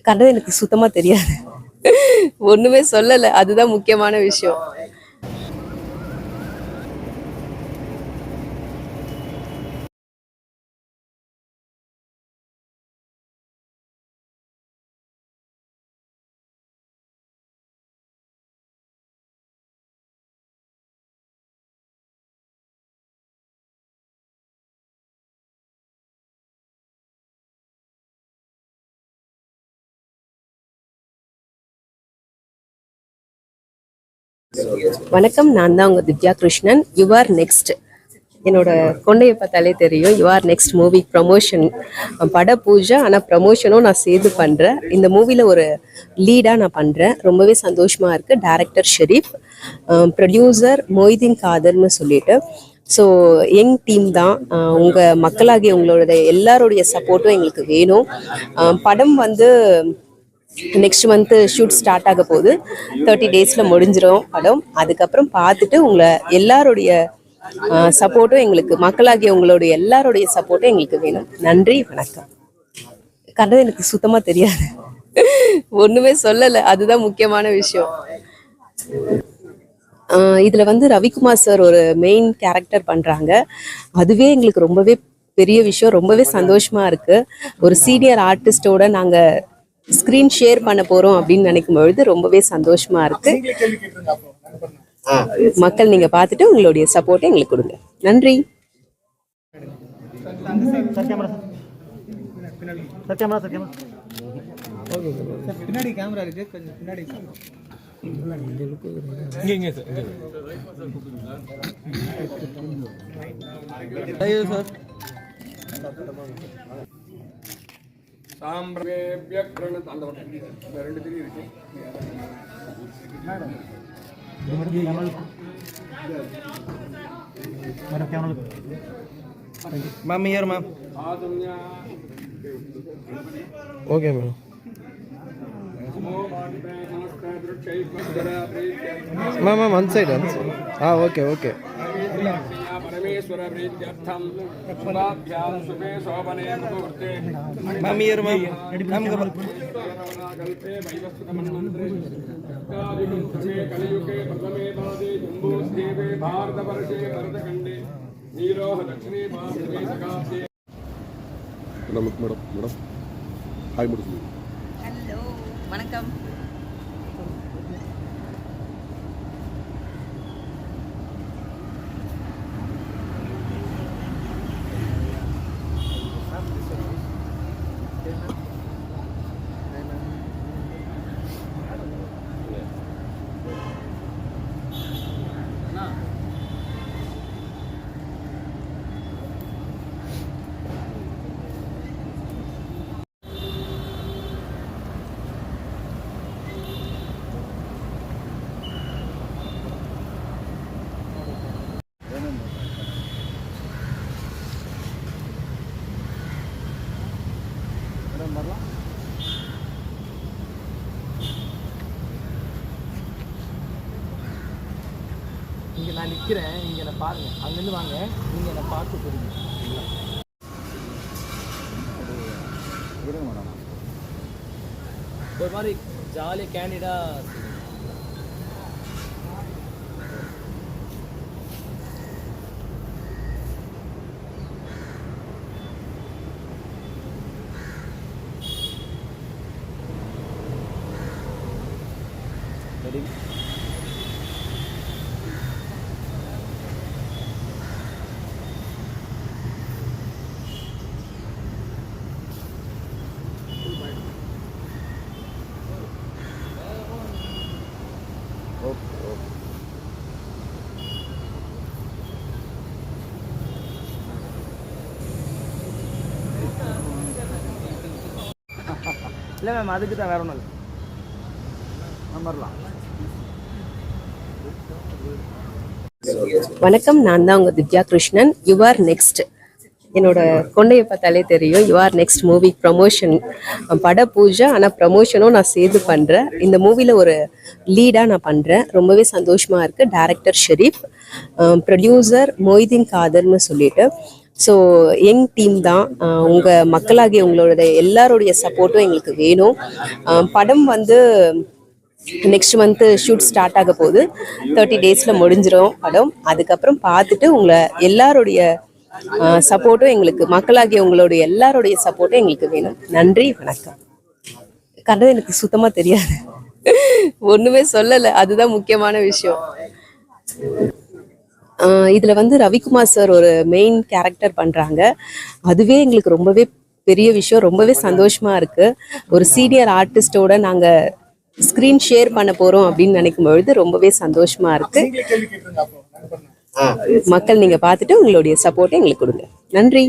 கண்டது எனக்கு சுத்தமா தெரியாது. ஒண்ணுமே சொல்லல. அதுதான் முக்கியமான விஷயம். வணக்கம், நான் தான் உங்க Divya Krishnan. You are next. என்னோட கொண்டையை பார்த்தாலே தெரியும். You are next movie promotion பட பூஜை, ஆனால் ப்ரமோஷனும் நான் சேர்த்து பண்ணுறேன். இந்த மூவியில் ஒரு லீடாக நான் பண்ணுறேன். ரொம்பவே சந்தோஷமாக இருக்குது. டைரக்டர் ஷெரீஃப், ப்ரொடியூசர் மொய்தீன் காதர்னு சொல்லிட்டு. ஸோ யங் டீம் தான். உங்கள் மக்களாகிய உங்களோட எல்லாருடைய சப்போர்ட்டும் எங்களுக்கு வேணும். படம் வந்து நெக்ஸ்ட் மந்த்து ஷூட் ஸ்டார்ட் ஆக போகுது. 30 டேஸில் முடிஞ்சிடும் படம். அதுக்கப்புறம் பார்த்துட்டு உங்களை எல்லாருடைய சப்போர்ட்டும் எங்களுக்கு, மக்களாகிய உங்களுடைய எல்லாருடைய சப்போர்ட்டும் எங்களுக்கு வேணும். நன்றி, வணக்கம். கண்டது எனக்கு சுத்தமாக தெரியாது. ஒன்றுமே சொல்லலை. அதுதான் முக்கியமான விஷயம். இதில் வந்து ரவிக்குமார் சார் ஒரு மெயின் கேரக்டர் பண்ணுறாங்க. அதுவே எங்களுக்கு ரொம்பவே பெரிய விஷயம். ரொம்பவே சந்தோஷமாக இருக்குது. ஒரு சீனியர் ஆர்டிஸ்டோட நாங்கள் ஸ்க்ரீன் ஷேர் பண்ண போகிறோம் அப்படின்னு நினைக்கும் பொழுது ரொம்பவே சந்தோஷமாக இருக்குது. மக்கள் நீங்கள் பார்த்துட்டு உங்களுடைய சப்போர்ட்டை எங்களுக்கு கொடுங்க. நன்றி. பின்னாடி கேமரா இருக்கு, கொஞ்சம் பின்னாடி சார். சாம்பிரேபிய பிரணத் அந்த ரெண்டு திரி இருக்கு. Ma'am here ma'am. Okay ma'am. Ma'am one side. Okay okay. परमेश्वर प्रीत्यर्थम शुभाभ्याम शुभे शोभने मुहूर्ते ममीर हम कल्पे वैवस्वतमन्वन्त्रे कादिकुंसमे कलियुगे प्रथमे पादे जम्बूद्वीपे भारतवर्षे भरतखण्डे नीरोह दक्षिणे भारते सकाब्दे मैडम हाय मुरली. हेलो, वणक्कम. இங்கே நான் நிற்கிறேன், இங்கே என்னை பாருங்கள். அங்கேருந்து வாங்க, நீங்கள் என்னை பார்த்து போகிறீங்க. ஒரு மாதிரி ஜாலியாக கேண்டிடாக இல்லை மேம், அதுக்கு தான் வேற ஒன்றும் இல்லை. நம்பர்லாம். வணக்கம், நான் தான் உங்க Divya Krishnan. You are next. என்னோட கொண்டையை பார்த்தாலே தெரியும். You are next movie promotion பட பூஜை, ஆனால் ப்ரமோஷனும் நான் சேர்த்து பண்ணுறேன். இந்த மூவியில் ஒரு லீடாக நான் பண்ணுறேன். ரொம்பவே சந்தோஷமாக இருக்குது. டைரக்டர் ஷெரீஃப், ப்ரொடியூசர் மொய்தீன் காதர்னு சொல்லிட்டு. ஸோ யங் டீம் தான். உங்கள் மக்களாகிய உங்களோட எல்லாருடைய சப்போர்ட்டும் எங்களுக்கு வேணும். படம் வந்து நெக்ஸ்ட் மந்த்து ஷூட் ஸ்டார்ட் ஆக போகுது. 30 டேஸில் முடிஞ்சிடும் படம். அதுக்கப்புறம் பார்த்துட்டு உங்களை எல்லாருடைய சப்போர்ட்டும் எங்களுக்கு, மக்களாகிய உங்களுடைய எல்லாருடைய சப்போர்ட்டும் எங்களுக்கு வேணும். நன்றி, வணக்கம். கதை எனக்கு சுத்தமாக தெரியாது, ஒன்றுமே சொல்லலை, அதுதான் முக்கியமான விஷயம். இதில் வந்து ரவிக்குமார் சார் ஒரு மெயின் கேரக்டர் பண்ணுறாங்க. அதுவே எங்களுக்கு ரொம்பவே பெரிய விஷயம், ரொம்பவே சந்தோஷமாக இருக்குது. ஒரு சீனியர் ஆர்டிஸ்டோட நாங்கள் ஸ்க்ரீன் ஷேர் பண்ண போகிறோம் அப்படின்னு நினைக்கும் பொழுது ரொம்பவே சந்தோஷமாக இருக்குது. மக்கள் நீங்கள் பார்த்துட்டு உங்களுடைய சப்போர்ட்டை எங்களுக்கு கொடுங்க. நன்றி.